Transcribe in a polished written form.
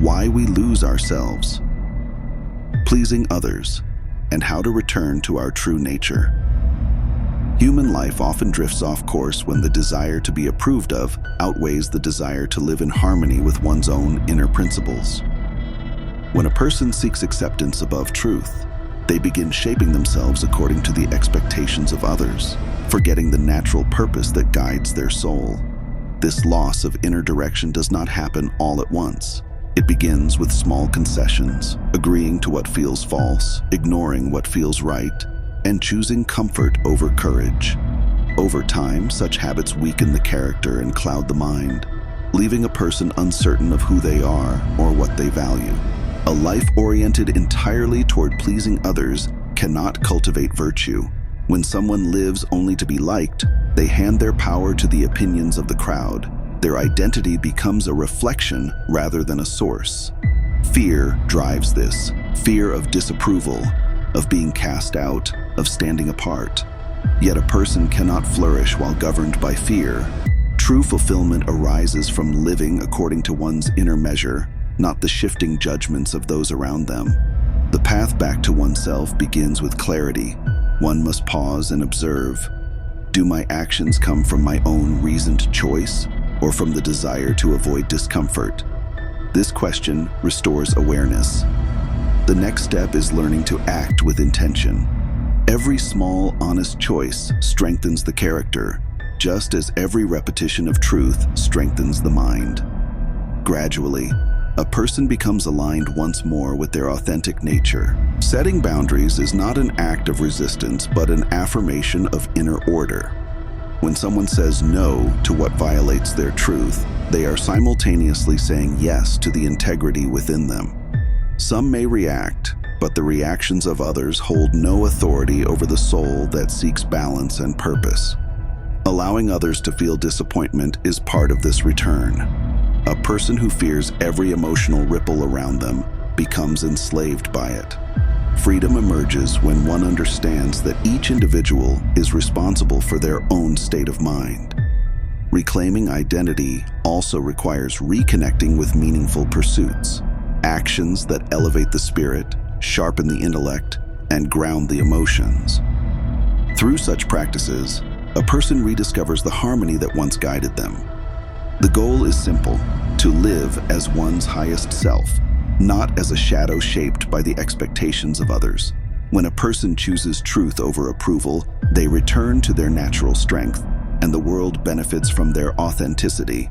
why we lose ourselves, pleasing others, and how to return to our true nature. Human life often drifts off course when the desire to be approved of outweighs the desire to live in harmony with one's own inner principles. When a person seeks acceptance above truth, they begin shaping themselves according to the expectations of others, forgetting the natural purpose that guides their soul. This loss of inner direction does not happen all at once. It begins with small concessions, agreeing to what feels false, ignoring what feels right, and choosing comfort over courage. Over time, such habits weaken the character and cloud the mind, leaving a person uncertain of who they are or what they value. A life oriented entirely toward pleasing others cannot cultivate virtue. When someone lives only to be liked, they hand their power to the opinions of the crowd. Their identity becomes a reflection rather than a source. Fear drives this. Fear of disapproval, of being cast out, of standing apart. Yet a person cannot flourish while governed by fear. True fulfillment arises from living according to one's inner measure, not the shifting judgments of those around them. The path back to oneself begins with clarity. One must pause and observe. Do my actions come from my own reasoned choice, or from the desire to avoid discomfort? This question restores awareness. The next step is learning to act with intention. Every small, honest choice strengthens the character, just as every repetition of truth strengthens the mind. Gradually, a person becomes aligned once more with their authentic nature. Setting boundaries is not an act of resistance, but an affirmation of inner order. When someone says no to what violates their truth, they are simultaneously saying yes to the integrity within them. Some may react, but the reactions of others hold no authority over the soul that seeks balance and purpose. Allowing others to feel disappointment is part of this return. A person who fears every emotional ripple around them becomes enslaved by it. Freedom emerges when one understands that each individual is responsible for their own state of mind. Reclaiming identity also requires reconnecting with meaningful pursuits, actions that elevate the spirit, sharpen the intellect, and ground the emotions. Through such practices, a person rediscovers the harmony that once guided them. The goal is simple: to live as one's highest self, not as a shadow shaped by the expectations of others. When a person chooses truth over approval, they return to their natural strength, and the world benefits from their authenticity.